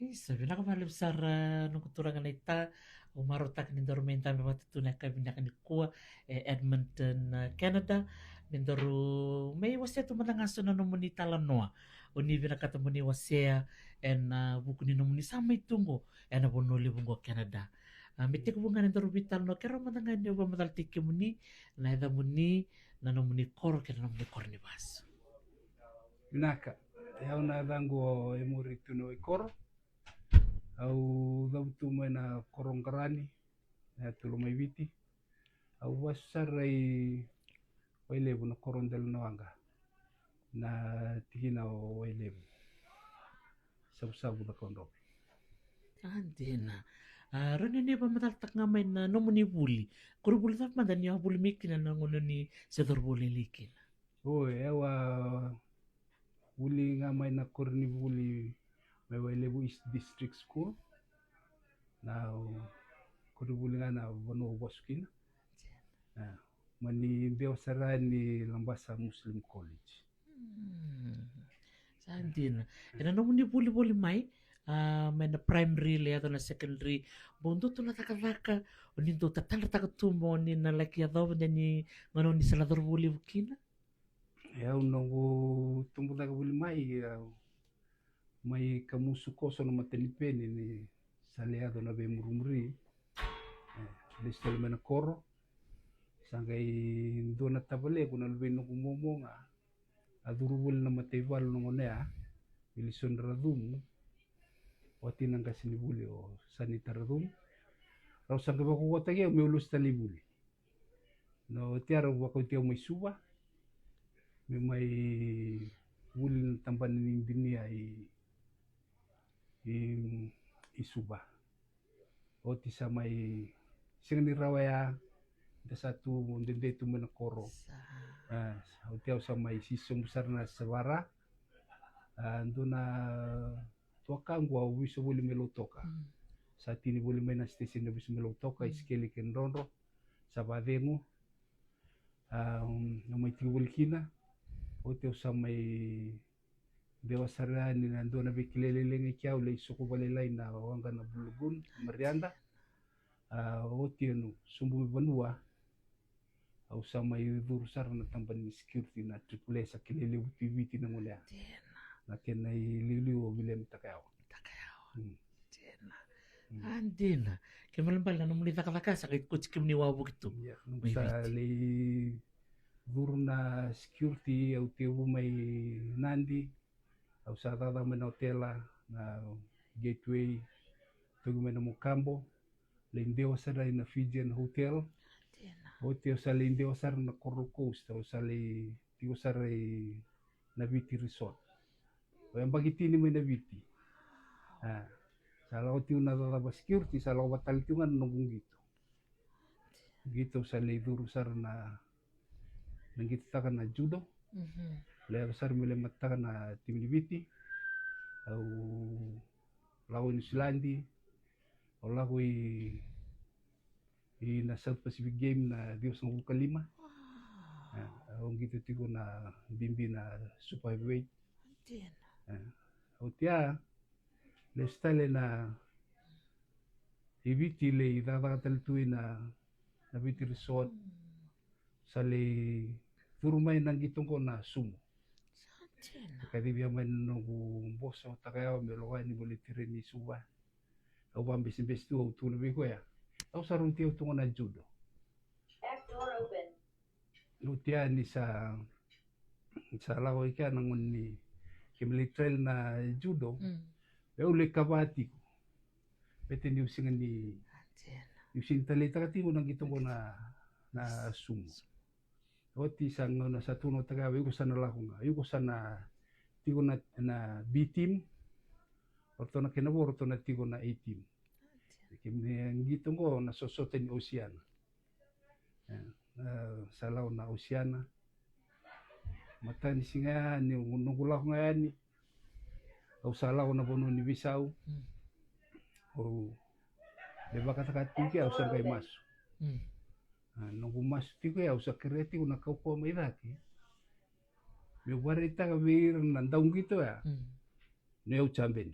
Isa, pinakamalip besar nung kuturangan ita, umarotak ni dormenta mi matutunan kami nakanikuha, Edmonton, Canada, Mindoro, may wasya tu manangaso na numuni talanoa. Uni binakatamo ni wasya, and buku ni numuni sama itungo, and abonoli bungo Canada. Miti ko bunga nindoro bital no, kero manangan niyo ba madal tiki muni, na ida muni, na numuni kor, kero numuni kor ni baso. Naka, yau na dango e muri tuno e koro, au dautu mai na korongkarani, na tulo mai viti, au wasarai wailebu na korondel noanga, na tihina o wailebu, sabu-sabu na kondopi. Andina. Rani ni ba mataltak nga may na nomuni buli. Kuro buli tap madan niya buli mikin na ngono ni Sedor buli likin. Oe, ewa uli nga mai na korni buli may wailebu East District School, na kuri buli nga na wano waskin, mani Deo Sarani Lambasa Muslim College. Andina. Ina nomuni buli mai, may na primary le ato na secondary. Bondo to na taka-taka. Unin to tatala takatumo ni na laki adaw ni ngono ni Senador buli bukina. Yau nongo tumbo na buli mai kamusu koso na matenipeni ni saliado na be murumuri, listel mena koro, sangai dona tabale kuna lube no kumomonga, adurubul na matebal no ngonea, bilison radum, wati nang kasinibuli o sanita radum, rau sangai bako watagi me ulus talibuli. No tiara bako tiao may suba, may wul tamban ni dunia isuba. O ti sa may sing ni rawaya da satu dende tu menakoro. O ti sa may sisong besar na sabara. Ando na tuakang gua wiso buli melotoka. Sa tini buli may na station na wiso melotoka iskeli ken ronro sa badengo. Na may tiwul kina. O ti sa may Dewa Sarani na ando na bikileleleng ikiaw lay suko balilay na wangga na bulugun Marianda. O ti ano sumbu banua au sa may durusar na tamban ni security na triple sa kililiw PVT na mula. Na kinay liliw o bilem takayaw. Andina. Kaya malambal na nung taka-taka sakit ko chikim ni wabu gitu. Sa lay duro na security au tiyo may nandi. Au sa tata may na hotela na gateway tugo may na Mukambo Lindewa sa na Fijian Hotel o tiyo sa Lindewa sa na Coral Coast o sa tiyo sa na Viti Resort o yung bagiti ni may na Viti sa lao tiyo na tata security sa lao batal tiyo nga nung gito sa duro sa na nanggita ka na judo Lea besar mele mataka na tim di Viti au lagu New Zealandi au lagu na South Pacific Game na Dios ng Kalima au gitu tigo na bimbi na super heavyweight au tia le style na Viti le idadatal tuwi na Viti Resort sa le turumay nang gitong ko na sumo. Kadi biya man nung boso takayaw melowa ni bolitirin ni suba. Au bang besi tu au tunabi ko ya. Au sarong tiyo tungo na judo. Back door open. Lutia ni sa lawa ika nangon ni kimilitrail na judo. Au le kabati ko. Pete ni usingan ni using talita kati mo nang gitong ko na sumo. Oti sang na sa tuno taga yuko sana lakong yuko sana tigo na B-team orto na kinabo orto na tigo na A-team kimne ngitong ko na sosoten Oceana sa law na Oceana mata ni singa ni nungulak ngani au sa law na bono ni Bisau o leba kata-kata au sa kay mas nung umasti ko ya usa kereti una kau po may dati me warita ka bir nandaung gitu ya neu chamben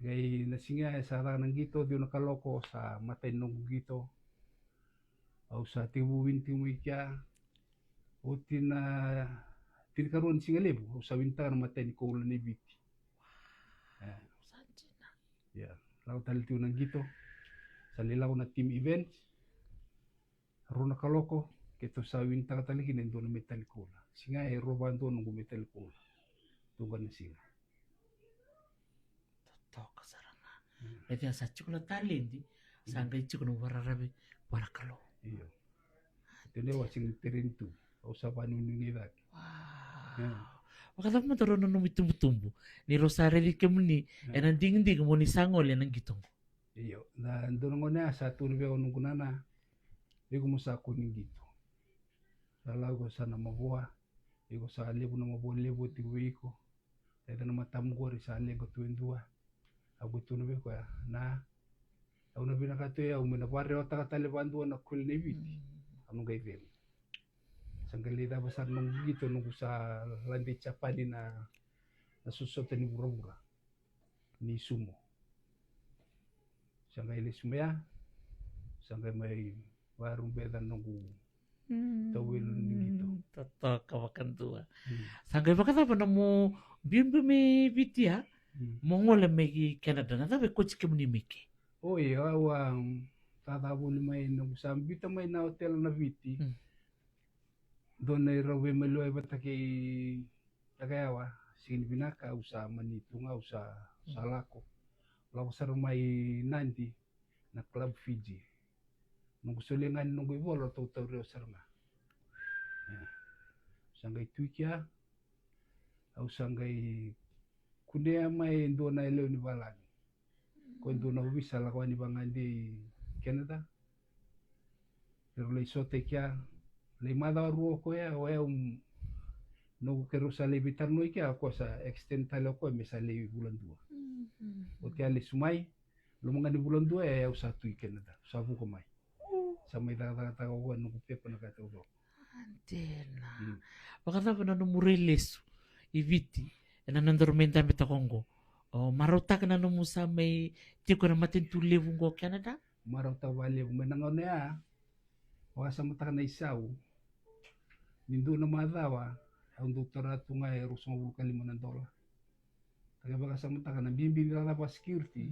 Gai na singa sa nang gito dio nakaloko sa matay nung gito. Au sa tibuwin timikya. O tinkaroon singa lebu. Au sa winta na matay ni Kola ni Biti. Sanjina. Ya, lau talitiu nang gito. Sa lilaw na team events. Runa kaloko. Kito sa winta kataligi nendo na metal Kola. Singa roban do nung metal Kola. Tugan na singa. Toka saranga. Eti asa chukula talenti. Sanga chukula wararabe warakalo. Iyo. Ito na wasing tirintu. O sa panunin nila. Wow. Wakata mo taro na numitumbu-tumbu. Ni Rosareli kemuni. Enang ding-ding mo ni sangol yan ang gitong. Iyo. Na doon ko na sa tunubi ako nung kunana. Iko mo sa kuning gito. Lalaw ko sa namabuha. Iko sa alibo na mabuha-libo tiwi ko. Ito na matamu ko rin sa alibo tuwing dua. Ako tunubi ko ya. Na. Ako na binakato ya. Uminapari o takataliban dua na kul na ibiti. Anong gayvin. Sanggalita besar nung gitu nung sa lantai capani na nasusutan ni bura-bura ni sumo. Sanggai lismaya, sanggai may warung beda nunggu tawil ni gitu. Toto kawakan tua. Sanggai bakata pa namo bimbi me bitia. Mongole megi Canada na tabe coach kemuni meki. Oh iya, awang tatapon may nung sambita may na hotel na biti. Doon na iraw may ba't kay tagayawa, sinibinaka usa manito nga usa salako. Lawa sa may nanti na Club Fiji. Nung gusulingan nung ibolo to rio sa nga. Sanggay tuikya, au sanggay kundi may doon na ilaw ni balan. Kung doon na ubisa lakwa ni bangan di Canada. Pero lay sote kya, lay madawaruo ko ya, o no kero sa lebitar no kya, ako sa extend talo ko, may sa lebi bulan dua. O kaya li sumay, lumangan ni bulan dua, ayaw sa tuy Canada, sa buko may. Sa may takatakawan, nung kupepa nakatawag. Antena. Bakata pa na numurilis, ibiti, nanandormenta meta Kongo. O marotak na nung sa may tiko na matintulivong ko Canada? Maraw tawali, manangaw na ya, wasa mataka na isaw, nindo na madawa, ang doktorato nga ay rusong $5,000. Taga baka sa mataka, nabibili na pa security,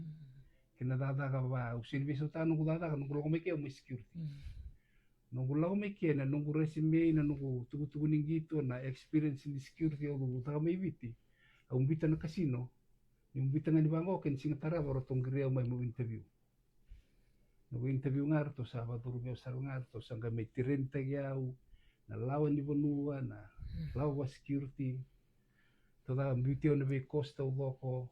kinadada ka ba, usilbiso tanong ko dada ka, nung kulang ko may kaya may security. Nung kulang ko may kaya, nung ko resume, nung ko tugutugunin gito, na experience in security, o taka may biti, ang bita na kasino, yung bita nga di ba ako, kinsingatara, para itong giriyaw may mo interview. Nag-interview nga rito sa Baturumeo sa nga rito, sa may tirenta yaw, na lawan ni Bonua, na lawa security, toda ang beauty na may costa ko,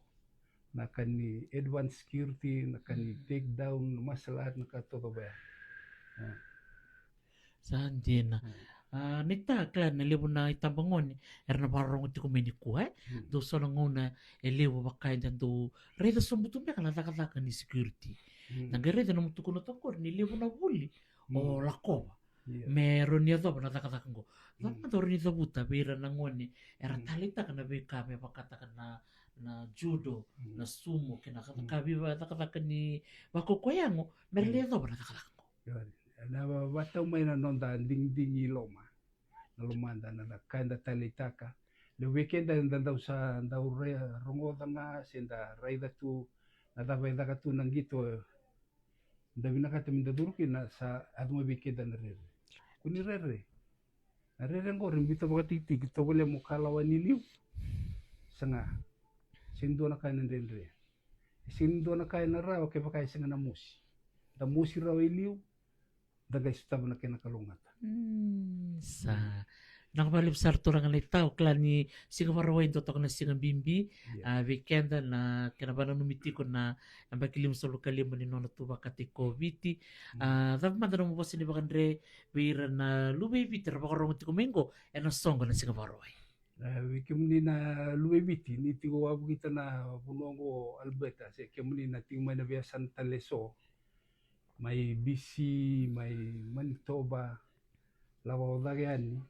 na kani advanced security, na kani take down, masalat na katoto ba. Saan din na. Nita klan na libo na itambangon era na parang ti kumeniku do so na ngona libo bakay dan do reda sumbutum be kana taka ni security nagareda na mutuko na tangkor ni libo na buli o lako meron niya do na taka ngo na do ni buta bira na ngone era talita kana be kame bakata kana na judo na sumo kina kabi ba taka ni bakokoyango merle do na taka ngo na bataw may nanonda ding iloma na lumanda na kanda talitaka le weekend na daw sa daw rongo nga senda raida tu na dabay da katu nang gito dabi na katamin da durkin na sa admo weekend na rere kuni rere ngo rimbito ba titi gito wala mo kalawan niliw sanga sindo na kanan rere sindo na kanan na raw kay bakay sanga na musi da musi raw iliw daga istab na kinakalungat. Sa nakapalip sa turang ang itaw klan ni Singaparaway totok na Singabimbi weekend na kinabanang numiti ko na ang bakilim sa lokalim ni nono tuba kati COVID dapat madano mo pa sinibakandre bira na lubibiti rapakarong ti kumengo na song na Singaparaway. Wikim ni na lubibiti ni tigo wabu kita na punongo Alberta sa kim ni na tingmay na via Santa Leso may BC, may Manitoba, Lawa Dagyan,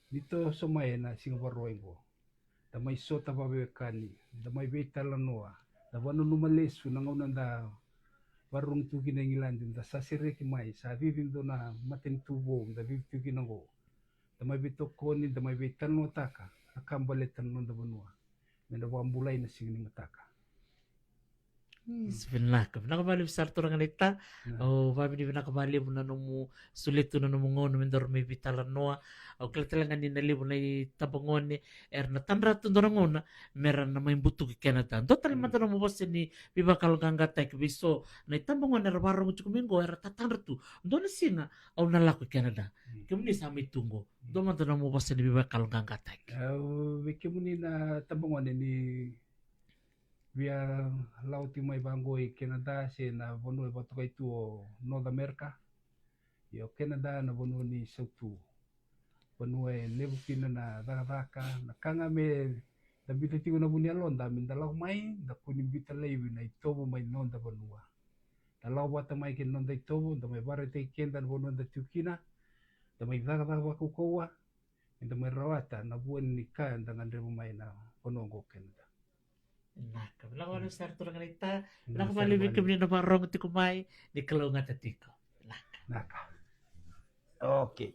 dito sumaya na Singaparaway ko. Da may sota pabekani, da may beta lanoa, Da wano numalesu na ngauna da warung tuki na ngilandi da sasire ki mai sa vivim do na maten tubo da viv tuki na go da mai bito koni da mai bitan no taka akambale tan no da banua me da wambulai na singini mataka Sebenarnya, nakabali besar tu orang neta, oh babi di nakabali buna nomu sulit tu nomu ngono mendor me bitalan noa, au keltelangan ni nali buna i tabangoni erna tanra tu dorang ngona meran na main butu ke Canada. Total mata nomu bos ni biba kalau gangga tek biso na tabangoni er barong cukup minggu er tanra tu. Dona sina au nalaku Canada. Kemuni sami tunggu. Do mata nomu bos ni biba kalau gangga tek. Kemuni na tabangoni ni via lauti mai bangoi Canada se na vonu e batoka itu o North America io Canada na vonu ni sautu vonu e levu pina na daka na kanga me da bita tigo na bunia londa min da lau mai da kuni bita levi na itobo mai nonda vanua da lau bata mai ke nonda itobo da mai bare te kenda na vonu da tukina da mai daka waku kowa da mai rawata na buen ni ka da ngandre mai na vonu ngo Canada. Nah, kabila wala besar tu orang neta, nakabali bikin ni na barong ti kumai ni kalau ngata tiko. Naka. Okay.